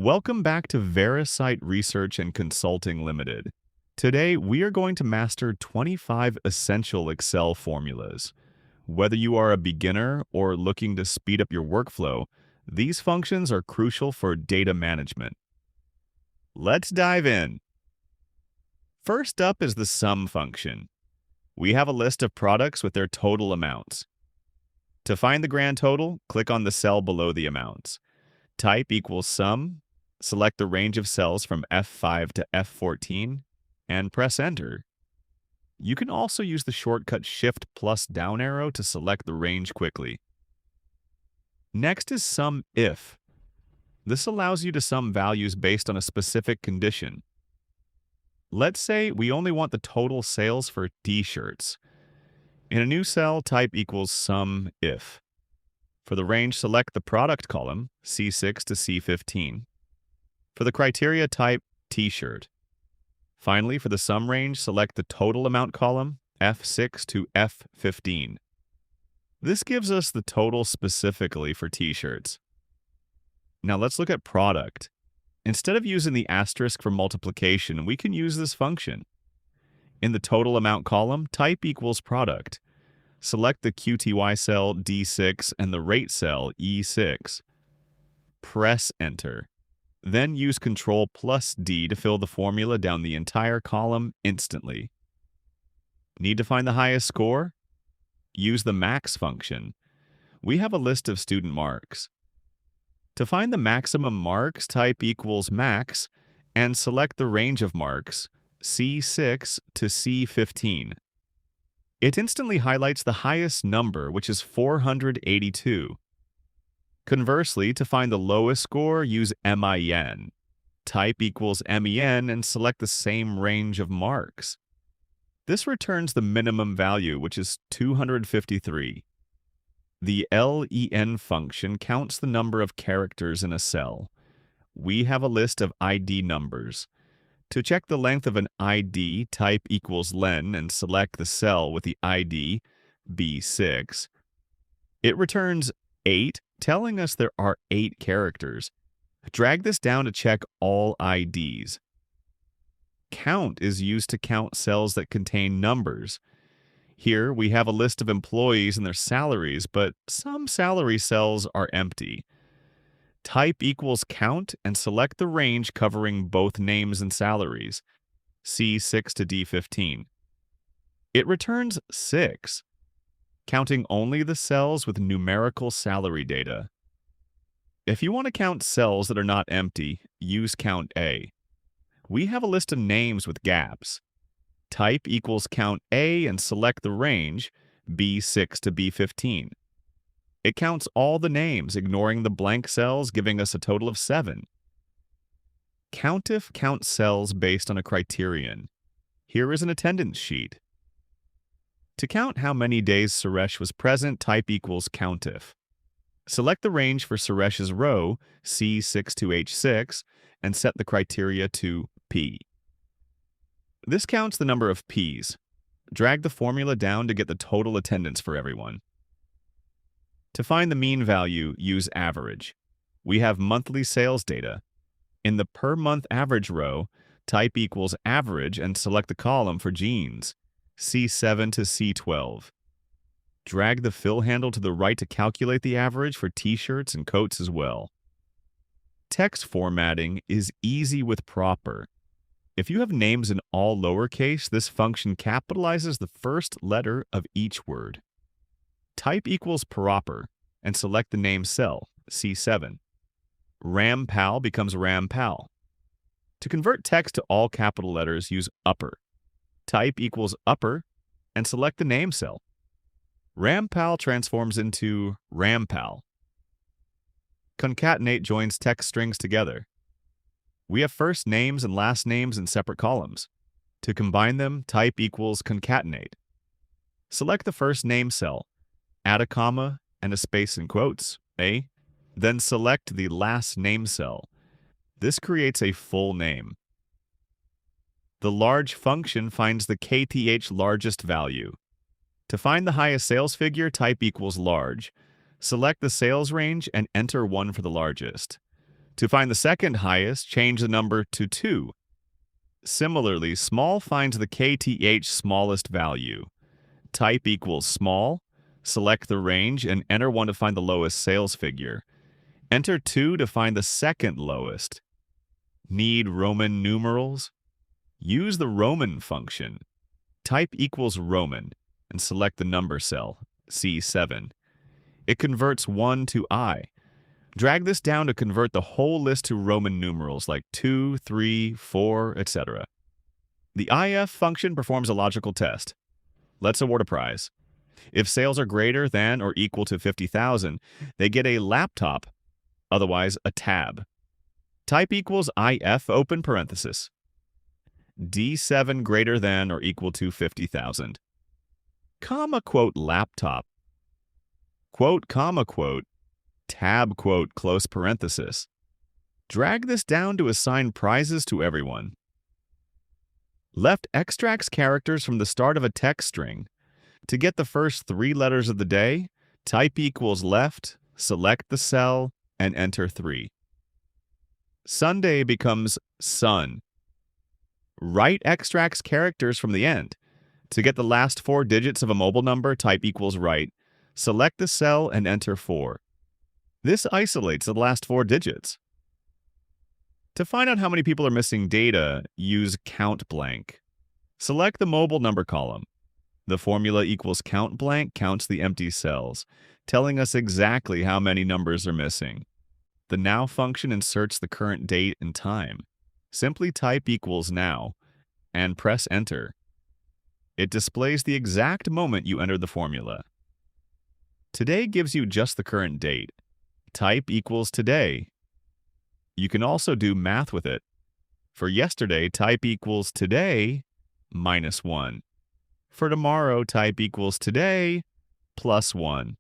Welcome back to Verisight Research and Consulting Limited. Today, we are going to master 25 essential Excel formulas. Whether you are a beginner or looking to speed up your workflow, these functions are crucial for data management. Let's dive in. First up is the sum function. We have a list of products with their total amounts. To find the grand total, click on the cell below the amounts. Type equals sum, select the range of cells from F5 to F14, and press Enter. You can also use the shortcut Shift plus down arrow to select the range quickly. Next is SUMIF. This allows you to sum values based on a specific condition. Let's say we only want the total sales for T-shirts. In a new cell, type equals SUMIF. For the range, select the product column, C6 to C15. For the criteria, type T-shirt. Finally, for the sum range, select the total amount column, F6 to F15. This gives us the total specifically for T-shirts. Now let's look at product. Instead of using the asterisk for multiplication, we can use this function. In the total amount column, type equals product. Select the QTY cell D6 and the rate cell E6. Press Enter. Then use Ctrl plus D to fill the formula down the entire column instantly. Need to find the highest score? Use the max function. We have a list of student marks. To find the maximum marks, type equals max and select the range of marks, C6 to C15. It instantly highlights the highest number, which is 482. Conversely, to find the lowest score, use MIN. Type equals MEN and select the same range of marks. This returns the minimum value, which is 253. The LEN function counts the number of characters in a cell. We have a list of ID numbers. To check the length of an ID, type equals len and select the cell with the ID, B6. It returns 8, telling us there are 8 characters. Drag this down to check all IDs. Count is used to count cells that contain numbers. Here we have a list of employees and their salaries, but some salary cells are empty. Type equals count and select the range covering both names and salaries, C6 to D15. It returns 6, counting only the cells with numerical salary data. If you want to count cells that are not empty, use Count A. We have a list of names with gaps. Type equals Count A and select the range, B6 to B15. It counts all the names, ignoring the blank cells, giving us a total of 7. COUNTIF counts cells based on a criterion. Here is an attendance sheet. To count how many days Suresh was present, type equals COUNTIF. Select the range for Suresh's row, C6 to H6, and set the criteria to P. This counts the number of Ps. Drag the formula down to get the total attendance for everyone. To find the mean value, use average. We have monthly sales data. In the per month average row, type equals average and select the column for jeans, C7 to C12. Drag the fill handle to the right to calculate the average for t-shirts and coats as well. Text formatting is easy with proper. If you have names in all lowercase, this function capitalizes the first letter of each word. Type equals proper and select the name cell, C7. RamPal becomes RamPal. To convert text to all capital letters, use upper. Type equals upper and select the name cell. RamPal transforms into RamPal. Concatenate joins text strings together. We have first names and last names in separate columns. To combine them, type equals concatenate. Select the first name cell. Add a comma and a space in quotes, A. Then select the last name cell. This creates a full name. The large function finds the KTH largest value. To find the highest sales figure, type equals large. Select the sales range and enter 1 for the largest. To find the second highest, change the number to 2. Similarly, small finds the KTH smallest value. Type equals small, select the range, and enter 1 to find the lowest sales figure. Enter 2 to find the second lowest. Need Roman numerals? Use the Roman function. Type equals Roman, and select the number cell, C7. It converts 1 to I. Drag this down to convert the whole list to Roman numerals like 2, 3, 4, etc. The IF function performs a logical test. Let's award a prize. If sales are greater than or equal to 50,000, they get a laptop, otherwise a tab. Type equals IF open parenthesis. D7 greater than or equal to 50,000. Comma quote laptop. Quote comma quote tab quote close parenthesis. Drag this down to assign prizes to everyone. Left extracts characters from the start of a text string. To get the first 3 letters of the day, type equals left, select the cell, and enter 3. Sunday becomes sun. Right extracts characters from the end. To get the last 4 digits of a mobile number, type equals right, select the cell, and enter 4. This isolates the last 4 digits. To find out how many people are missing data, use COUNTBLANK. Select the mobile number column. The formula equals COUNTBLANK counts the empty cells, telling us exactly how many numbers are missing. The now function inserts the current date and time. Simply type equals now and press enter. It displays the exact moment you entered the formula. Today gives you just the current date. Type equals today. You can also do math with it. For yesterday, type equals today minus 1. For tomorrow, type equals today plus 1.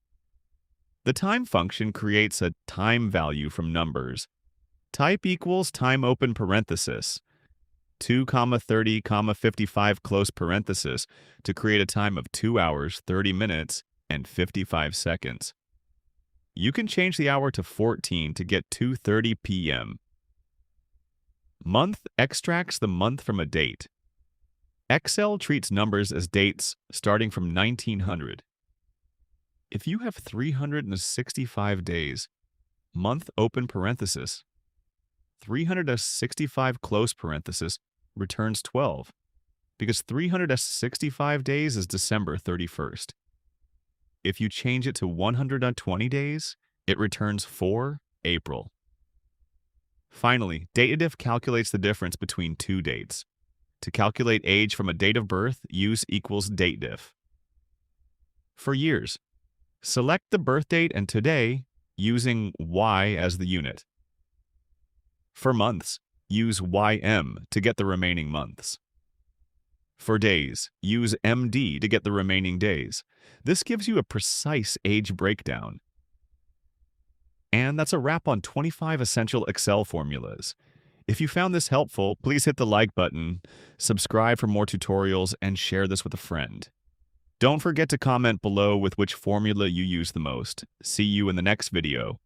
The time function creates a time value from numbers. Type equals time open parenthesis, 2, 30, 55 close parenthesis to create a time of 2 hours, 30 minutes, and 55 seconds. You can change the hour to 14 to get 2:30 p.m. Month extracts the month from a date. Excel treats numbers as dates starting from 1900. If you have 365 days, month open parenthesis, 365 close parenthesis returns 12, because 365 days is December 31st. If you change it to 120 days, it returns 4 April. Finally, DATEDIF calculates the difference between 2 dates. To calculate age from a date of birth, use equals DATEDIF. For years, select the birth date and today using Y as the unit. For months, use YM to get the remaining months. For days, use MD to get the remaining days. This gives you a precise age breakdown. And that's a wrap on 25 essential Excel formulas. If you found this helpful, please hit the like button, subscribe for more tutorials, and share this with a friend. Don't forget to comment below with which formula you use the most. See you in the next video.